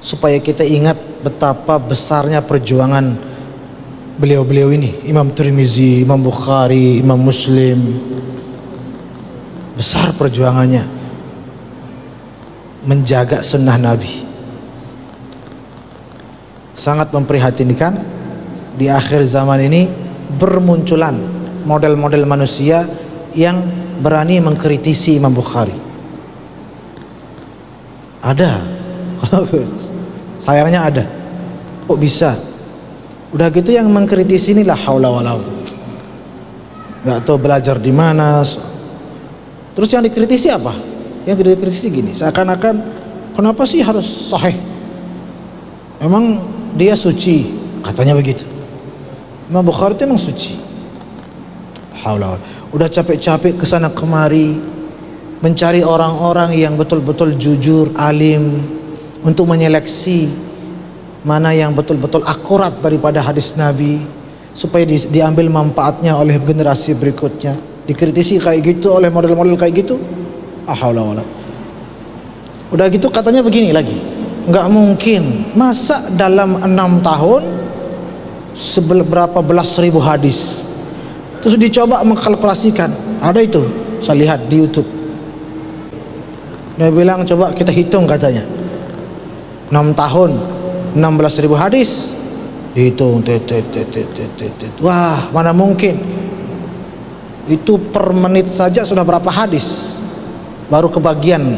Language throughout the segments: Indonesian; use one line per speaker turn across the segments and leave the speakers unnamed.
supaya kita ingat betapa besarnya perjuangan beliau-beliau ini, Imam Tirmizi, Imam Bukhari, Imam Muslim. Besar perjuangannya menjaga sunnah Nabi. Sangat memprihatinkan, di akhir zaman ini bermunculan model-model manusia yang berani mengkritisi Imam Bukhari. Ada. Sayangnya ada. Kok bisa? Udah gitu yang mengkritisi ini la haula wala quwwata. Enggak tahu belajar di mana. Terus yang dikritisi apa? Yang dikritisi gini, seakan-akan kenapa sih harus sahih? Emang dia suci, katanya begitu. Imam Bukhari itu emang suci. Haula. Udah capek-capek kesana kemari mencari orang-orang yang betul-betul jujur, alim, untuk menyeleksi mana yang betul-betul akurat daripada hadis Nabi, supaya diambil manfaatnya oleh generasi berikutnya. Dikritisi kayak gitu oleh model-model kayak gitu. Alhamdulillah. Udah gitu katanya begini lagi, nggak mungkin, masa dalam 6 tahun berapa belas ribu hadis. Terus dicoba mengkalkulasikan, ada itu saya lihat di YouTube. Dia bilang coba kita hitung, katanya 6 tahun 16.000 hadis, dihitung. Wah, mana mungkin, itu per menit saja sudah berapa hadis, baru kebagian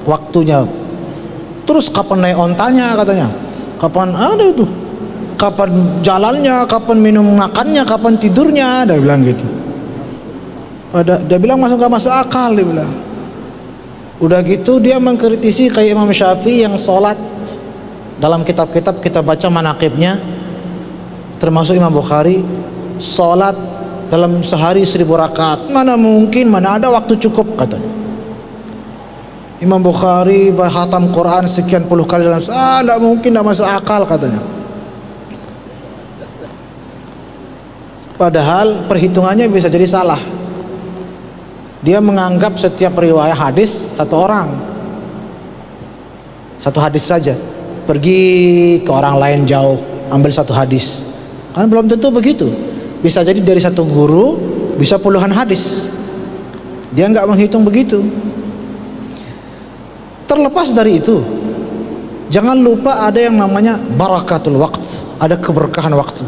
waktunya. Terus kapan naik ontanya, katanya kapan ada itu, kapan jalannya, kapan minum makannya, kapan tidurnya, dia bilang gitu. Dia bilang nggak masuk akal, dia bilang. Udah gitu dia mengkritisi kayak Imam Syafi'i yang sholat dalam kitab-kitab kita baca manaqibnya, termasuk Imam Bukhari, sholat dalam sehari 1000 rakaat. Mana mungkin, mana ada waktu cukup, katanya. Imam Bukhari khatam Quran sekian puluh kali dalam tidak mungkin, tidak masuk akal, katanya. Padahal perhitungannya bisa jadi salah. Dia menganggap setiap riwayat hadis satu orang, satu hadis saja. Pergi ke orang lain jauh, ambil satu hadis. Kan belum tentu begitu. Bisa jadi dari satu guru bisa puluhan hadis. Dia nggak menghitung begitu. Terlepas dari itu, jangan lupa ada yang namanya barakatul waqt, ada keberkahan waktu.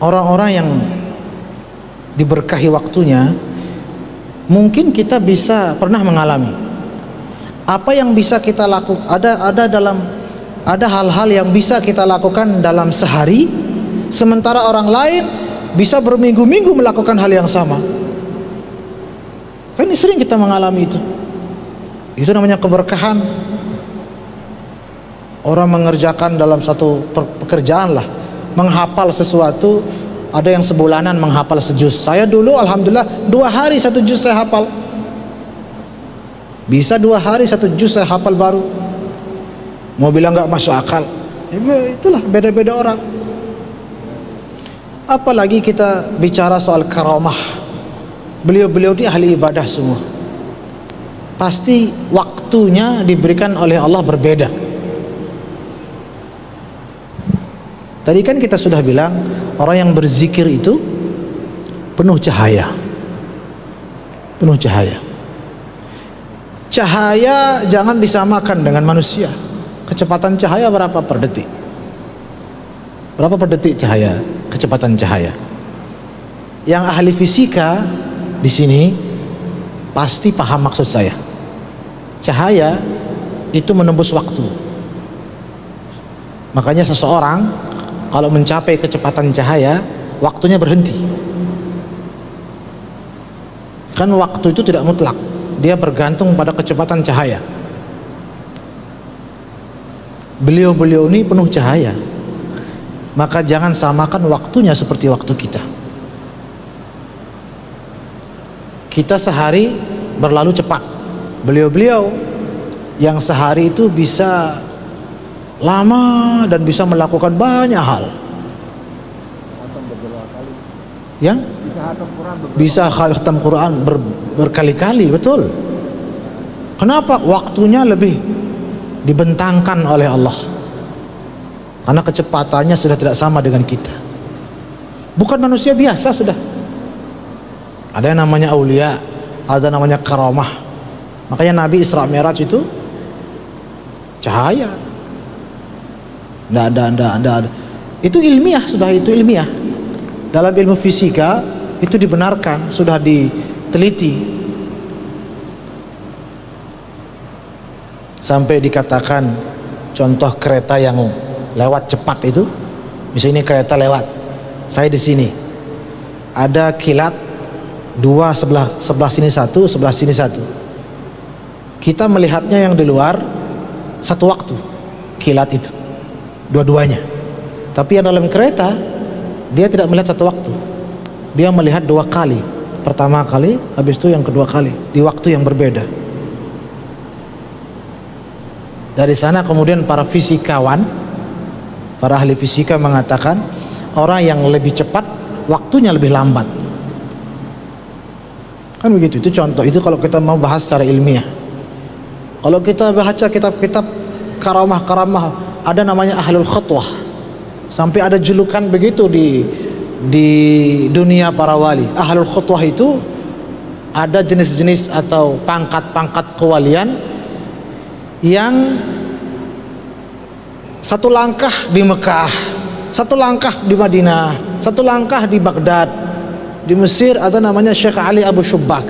Orang-orang yang diberkahi waktunya, mungkin kita bisa pernah mengalami apa yang bisa kita lakukan. Ada hal-hal yang bisa kita lakukan dalam sehari, sementara orang lain bisa berminggu-minggu melakukan hal yang sama. Kan sering kita mengalami itu. Itu namanya keberkahan. Orang mengerjakan dalam satu pekerjaan lah, menghafal sesuatu. Ada yang sebulanan menghafal sejuz. Saya dulu alhamdulillah 2 hari 1 juz saya hafal. Bisa 2 hari 1 juz saya hafal baru. Mau bilang nggak masuk akal, itulah beda-beda orang. Apalagi kita bicara soal karamah, beliau-beliau ini ahli ibadah semua. Pasti waktunya diberikan oleh Allah berbeda. Tadi kan kita sudah bilang, orang yang berzikir itu penuh cahaya. Penuh cahaya. Cahaya jangan disamakan dengan manusia. Kecepatan cahaya berapa per detik? Berapa per detik cahaya? Kecepatan cahaya. Yang ahli fisika di sini pasti paham maksud saya. Cahaya itu menembus waktu. Makanya seseorang kalau mencapai kecepatan cahaya, waktunya berhenti. Kan waktu itu tidak mutlak, dia bergantung pada kecepatan cahaya. Beliau-beliau ini penuh cahaya, maka jangan samakan waktunya seperti waktu kita. Kita sehari berlalu cepat. Beliau-beliau yang sehari itu bisa lama dan bisa melakukan banyak hal. Yang bisa khatam Quran berkali-kali, betul. Kenapa? Waktunya lebih dibentangkan oleh Allah, karena kecepatannya sudah tidak sama dengan kita. Bukan manusia biasa sudah. Ada yang namanya aulia, ada namanya karamah. Makanya Nabi Isra Mi'raj itu cahaya. Nggak ada. Itu ilmiah, sudah itu ilmiah. Dalam ilmu fisika itu dibenarkan, sudah diteliti. Sampai dikatakan contoh kereta yang lewat cepat itu, misalnya ini kereta lewat, saya di sini, ada kilat dua, sebelah sini satu, sebelah sini satu. Kita melihatnya yang di luar satu waktu, kilat itu dua-duanya. Tapi yang dalam kereta dia tidak melihat satu waktu, dia melihat dua kali. Pertama kali, habis itu yang kedua kali, di waktu yang berbeda. Dari sana kemudian para fisikawan, para ahli fisika mengatakan orang yang lebih cepat waktunya lebih lambat. Kan begitu, itu contoh. Itu kalau kita mau bahas secara ilmiah. Kalau kita baca kitab-kitab karamah-karamah, ada namanya ahlul khutwah. Sampai ada julukan begitu di dunia para wali. Ahlul khutwah itu ada jenis-jenis atau pangkat-pangkat kewalian yang satu langkah di Mekah, satu langkah di Madinah, satu langkah di Baghdad. Di Mesir ada namanya Syekh Ali Abu Shubbak,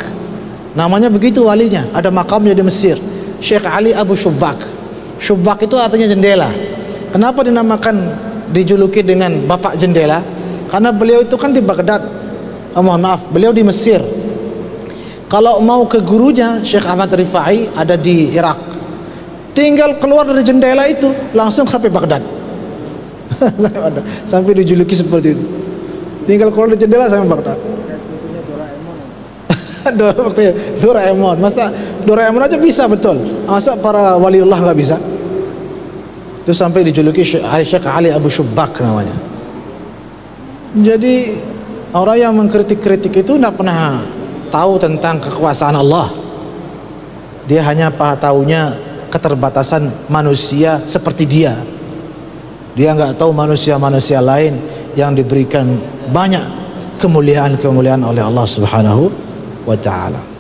namanya begitu walinya, ada makamnya di Mesir, Syekh Ali Abu Shubbak. Shubbak itu artinya jendela. Kenapa dinamakan, dijuluki dengan Bapak Jendela? Karena beliau itu kan di Baghdad, mohon maaf, beliau di Mesir. Kalau mau ke gurunya Syekh Ahmad Rifai ada di Irak, tinggal keluar dari jendela itu langsung sampai Baghdad. Sampai dijuluki seperti itu, tinggal keluar dari jendela sampai Baghdad. Doraemon, masa Doraemon aja bisa, betul, masa para waliullah nggak bisa? Itu sampai dijuluki Syekh Ali Abu Shubbak namanya. Jadi orang yang mengkritik-kritik itu tidak pernah tahu tentang kekuasaan Allah. Dia hanya tahunya keterbatasan manusia seperti dia. Dia nggak tahu manusia-manusia lain yang diberikan banyak kemuliaan-kemuliaan oleh Allah Subhanahu wa ta'ala.